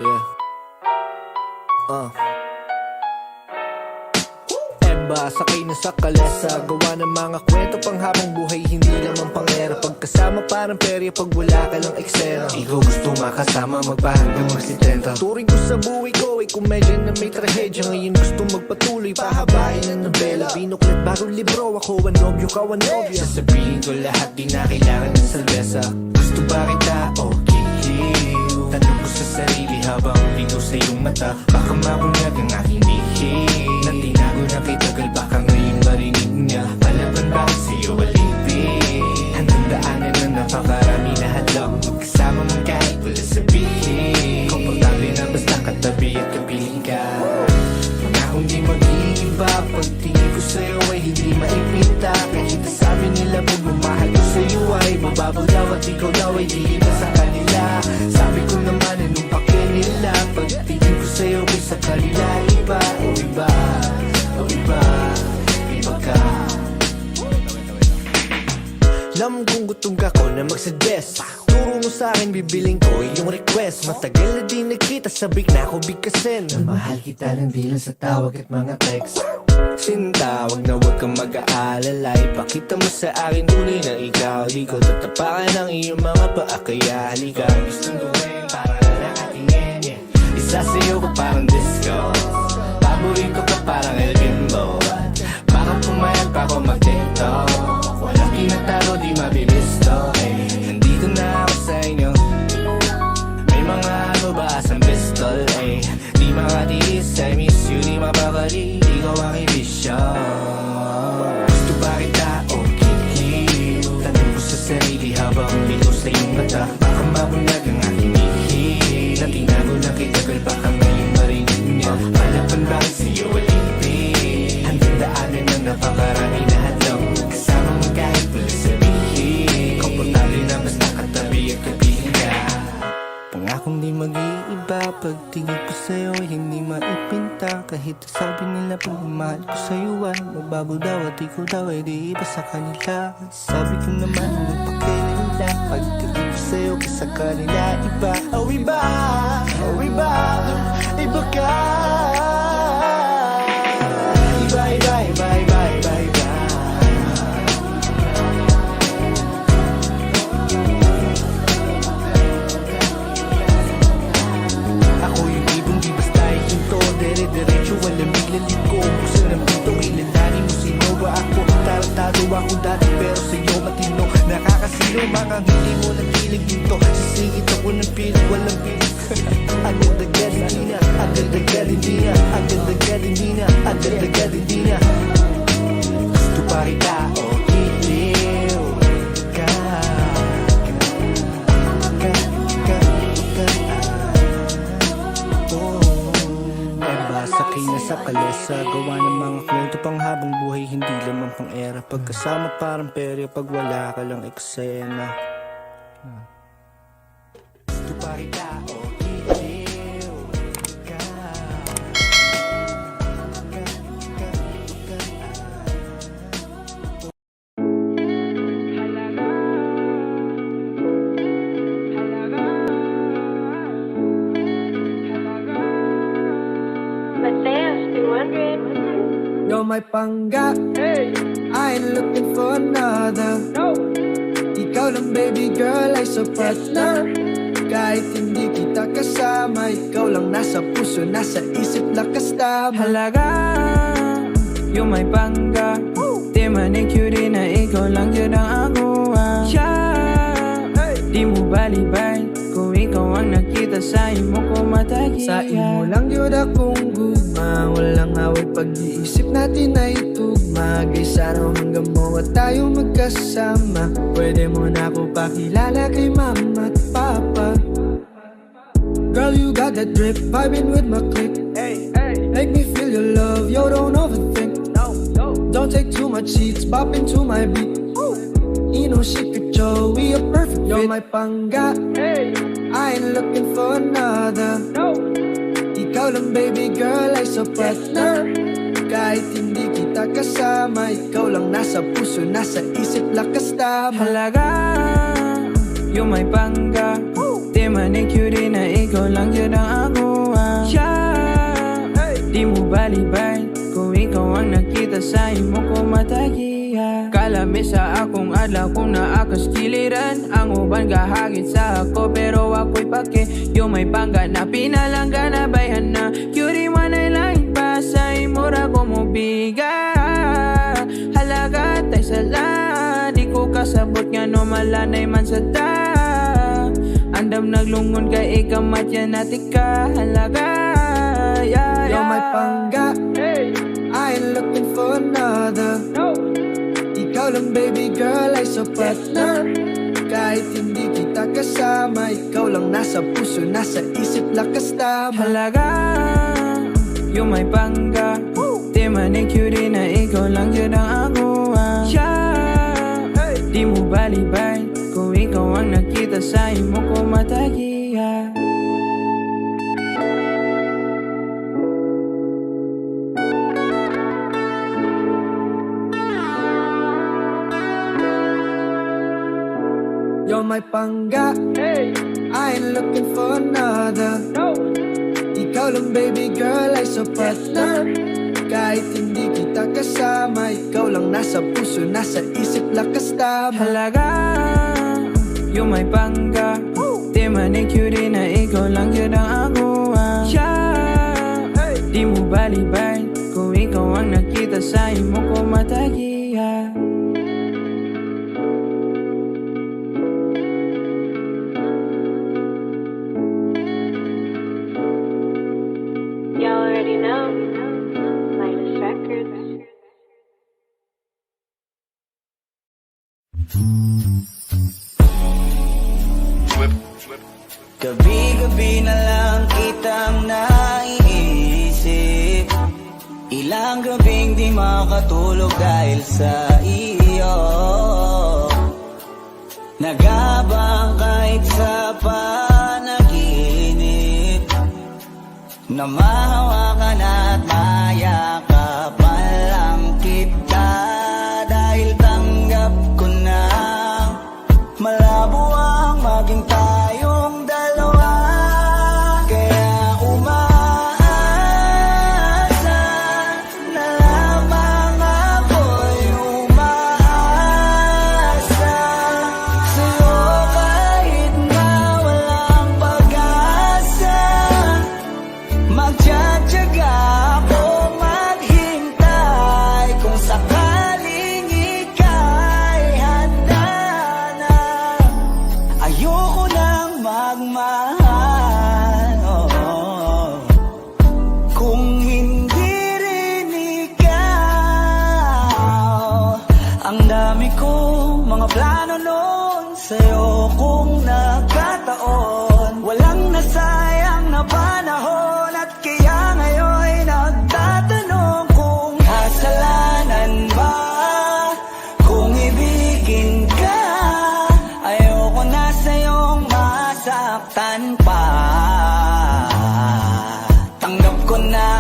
Yeah. Eba, sakay na sa kalesa. Gawa ng mga kwento pang habang buhay, hindi lamang pangera. Pagkasama parang perya, pag wala ka lang eksena. Ikaw gusto makasama, magpahanggang magsitenta. Turing ko sa buhay ko ay komedya na may trahedya. Ngayon gusto magpatuloy, pahabain ang nobela. Binuklat bagong libro, ako ang nobyo, ka ang nobya. Sasabihin ko lahat, di na kailangan ng salvesa. Gusto ba kita o kikiliw? Tanong ko sa sarili habang ligaw sa iyong mata. Baka mabunyag ang aking lihim na tinago na kay tagal, baka ngayon marinig niya. Palaban bakit sa'yo alipin? Hanggang daanan na napakarami na hadlang. Magkasama mong kahit wala sabihin. Komportable na basta katabi at kapiling ka. Pangakong di mag-iiba, pagtingin ko sa'yo ay hindi maipinta. Kahit sabi nila pagmamahal ko sa'yo ay mababaw daw at ikaw daw ay di iba sa kanila. Sabi ko naman anong pake nila, pagtingin ko sa'yo ay sa kanila iba. O iba, o iba, iba ka. Alam kong gutom ka ko na magsuggest. Turo mo sa'kin, bibiling ko yung request. Matagal na di nagkita, sabik na ako bigkasin. Mahal kita lang di lang sa tawag at mga text. Sinta, wag na wag kang mag-aalala. Ipakita mo sa akin tunay na ikaw. Di ko tatapakan ang iyong mga paa, kaya halika. Gustong gawin para na atingin, yeah. Isa sa'yo ko parang disco, paborito ka parang El Bimbo. Baka pumayag pa ako mag-tiktok. Walang tinatalo, di mabibisto, eh. Nandito na ako sa inyo. May mga ano ba asang pistol, eh. Di makatiis, I miss you, di mapakali. Ikaw ang ibisyo. Gusto ba kita o kikiliw? Tanong ko sa sarili habang ligaw sa iyong mata. Baka mabunyag ang aking lihim na tinago na kay tagal, baka ngayon marinig niya. Palaban bakit sa'yo alipin? Hanggang daanan na napakarami na hadlang. Kasama mo kahit wala sabihin. Komportable na basta katabi at kapiling ka. Pangakong di mag-iiba, pagtingin ko sa'yo hindi maipinta. Kahit sabi nila pagmamahal ko sa'yo ay magbabaw daw at ikaw daw ay di iba sa kanila. Sabi ko naman anong pake nila, pagtingin ko sa'yo sa kanila iba. Oh iba, oh iba, iba ka. Iba, iba, iba, iba, iba, iba. Ako yung ibong di basta ikinto, dere-derecho, walang biglalit ko. Buksan ng pinto, kilalanin mo sino ba ako. Tarantado ako dati pero sa'yo matino. Nakakasino, mga hindi mo nakilig dito. Sisingit ako ng pilit, walang pilit. Agad-agad hindi na, agad-agad hindi na, agad-agad hindi na, agad-agad hindi na. Gusto pa kita o kiliw ka. Sakay na sa kalesa, gawa ng mga kwento pang habang buhay, hindi lamang pang era. Pagkasama parang perya, pag wala ka lang eksena. Gusto pa kita o kiliw ka. You're my pangga, hey. I ain't looking for another, no. Ikaw lang baby girl ay sapat na. Kahit hindi kita kasama, ikaw lang nasa puso, nasa isip, lakas tama. Halaga, you're my pangga. Di manicure na ikaw lang yun ang ako, yeah. Di mo balibay kung ikaw ang nakita sa imo ko matagi. Sa imo lang yun akong gugma, walang away pag-iisip natin ay tugma. Gay sana hanggang mo at tayo magkasama. Pwede mo na ako pakilala kay mama at papa. Girl, you got that drip, vibing with my clique. Make me feel your love, yo, don't overthink. Don't take too much seats, bop into my beat. Ino secret, yo, we a perfect fit. You're my pangga, I ain't looking for another, no. Ikaw lang baby girl ay sapat na. Kahit hindi kita kasama, ikaw lang nasa puso, nasa isip, lakas tama. Halaga, you're my pangga. Di manicure na ikaw lang yun ang ako yeah. Di mo balibay kung ikaw ang nakita sa imo ko matagiya. Kalami sa akong adlaw kung naakas kiliran. Ang uban gahagit sa ako pero ako'y pake. Yung may bangga na pinalangga na bayhan na Curie man ay langit pa sa imura ko mo biga. Halaga tay sala di ko kasabot nga no malanay man sa ta. Andam naglungon ka ikamat yan natika halaga yeah, You're my yeah. pangga, I ain't looking for another. Ikaw lang baby girl ay sapat na. Kahit hindi kita kasama, ikaw lang nasa puso, nasa isip, lakas tama. Halaga, yung may pangga Di manicure na ikaw lang yun ang ako yeah. Di mo balibay kung ikaw ang nakita sa imo ko matagiya. You're my pangga, I ain't looking for another. Ikaw lang baby girl ay sapat na. Kahit hindi kita kasama, ikaw lang nasa puso, nasa isip, lakas tama. Halaga, yung may pangga Di manicure na ikaw lang yun ang ako yeah. Di mo balibay kung ikaw ang nakita sa imo ko matagiya. You already know. Midas Records. Gabi-gabi na lang kitang naiisip. Ilang gabing di makatulog dahil sa iyo. Nagabang kahit sa panaginip, na mahawakan at mayakapan lang kita. Dahil tanggap ko na malabo ang maging tayong dalawa. Kaya umaasa na lamang ako'y umaasa sa'yo kahit na walang pag-asa. Magtsatsaga ako maghintay kung sakaling ika'y handa na. Ayoko nang magmahal kung hindi rin ikaw. Ang dami kong mga plano noon sa'yo kung nagkataon. Walang nasayang na panahon at kaya ngayon'y nagtatanong kung kasalanan ba kung ibigin ka. Ayoko na sa'yong masaktan pa. Tanggap ko na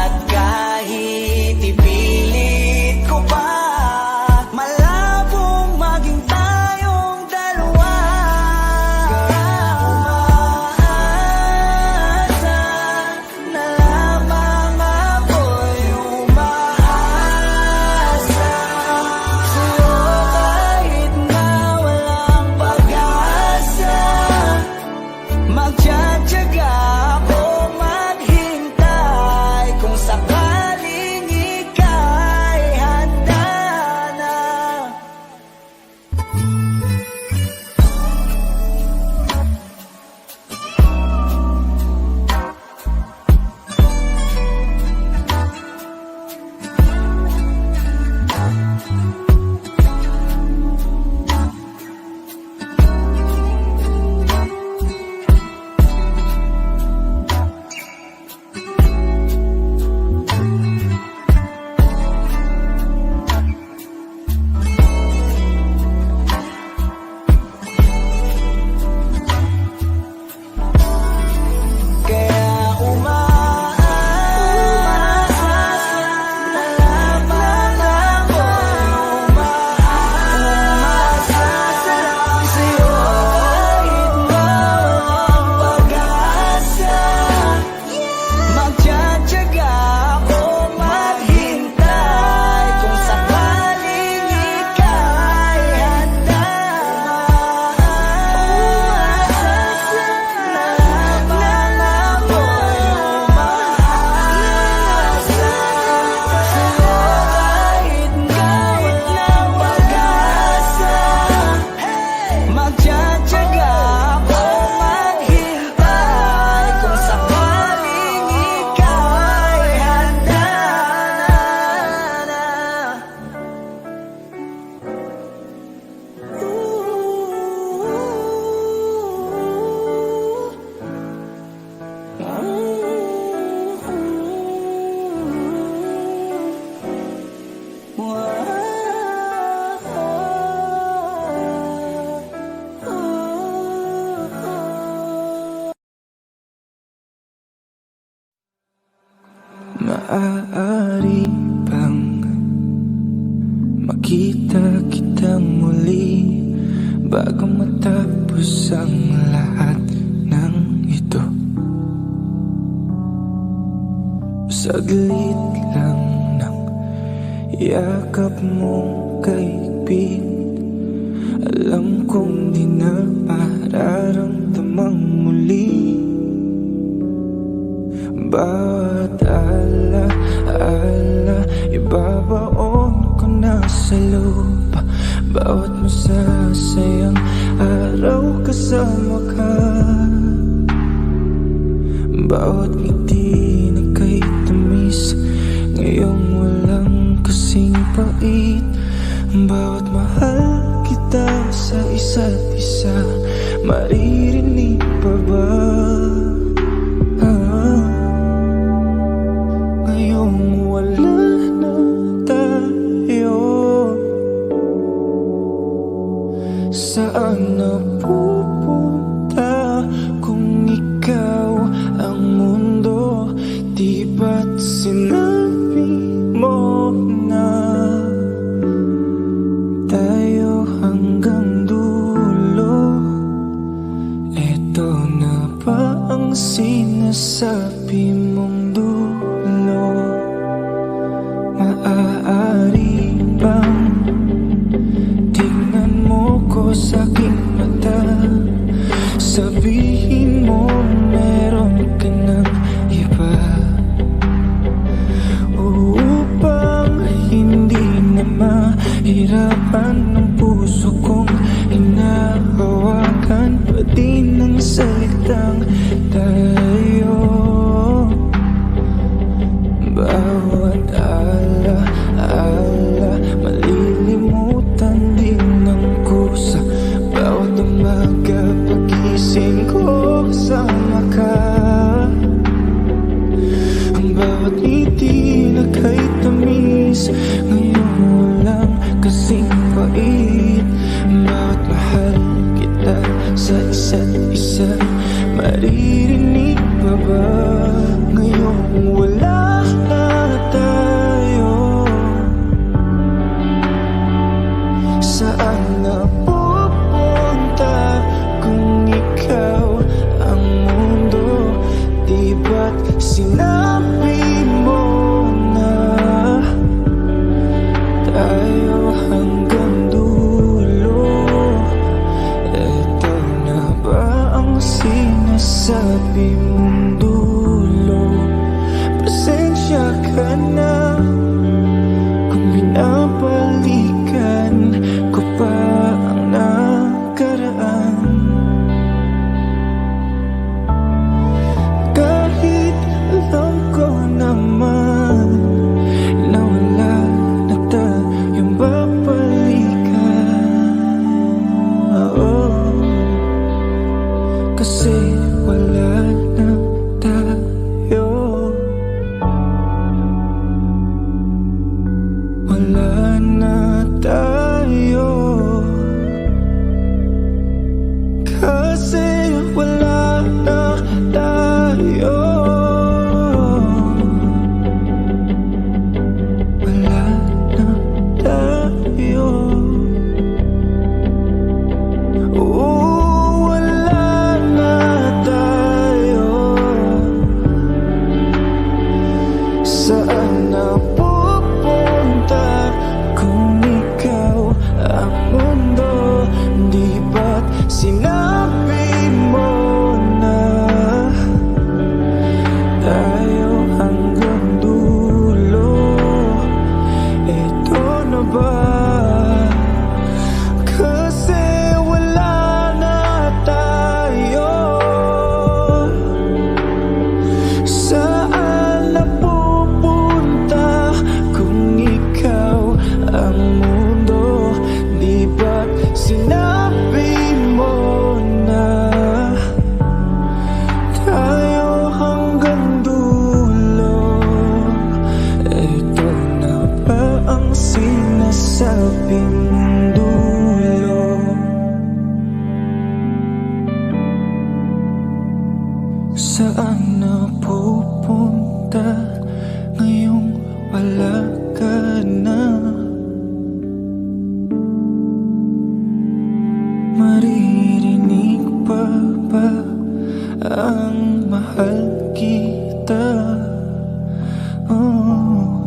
at kahit ipilit ko pa, malabong maging tayong dalawa. Kaya bago matapos ang lahat ng ito. Saglit lang ng yakap mong kaigpit, alam kong di na mararamdamang muli. Bawat ala-ala ibabaon ko na sa lupa, bawat masasayang araw kasama ka, bawat ngiti na kay tamis ngayong walang kasing pait, bawat mahal kita sa isa't isa, maririnig pa ba? Ngayong wala na tayo, saan na pupunta kung ikaw ang mundo? Di ba't sinabi mo na tayo hanggang dulo? Eto na ba ang sinasabi mong dulo? Maaari bang tingnan mo ko sa aking mata, sabihin mo meron ka ng iba, upang hindi na mahirapan ng puso kong hinahawakan pa din ng salitang tayo. Bawat ala-ala malilimutan din ng kusa, bawat umaga pagising ko kasama ka, ang bawat ngiti na kay tamis ngayon walang kasing pait, bawat mahal kita sa isa't isa, maririnig pa ba? Ngayong wala na tayo, saan na pupunta kung ikaw ang mundo? Di ba't sinabi mo na tayo hanggang dulo? Eto na ba ang sinasabi mong dulo? Pasensya ka na kung binabalikan ko pa ang nakaraan, kahit alam ko naman na wala na tayong babalikan. Kasi wala na tayo, wala na tayo, kasi wala na tayo, wala na tayo, wala na tayo. Saan na pupunta kung ikaw ang mundo? Di ba't sinabi mo na tayo hanggang dulo? Ito na ba? Kasi wala na tayo, saan na pupunta kung ikaw ang mundo? Di ba't sinabi mo na tayo hanggang dulo? Ito na ba ang sinasabi mong dulo? Saan na pupunta ngayong wala ka na? Maririnig pa ba ang mahal kita? Oh.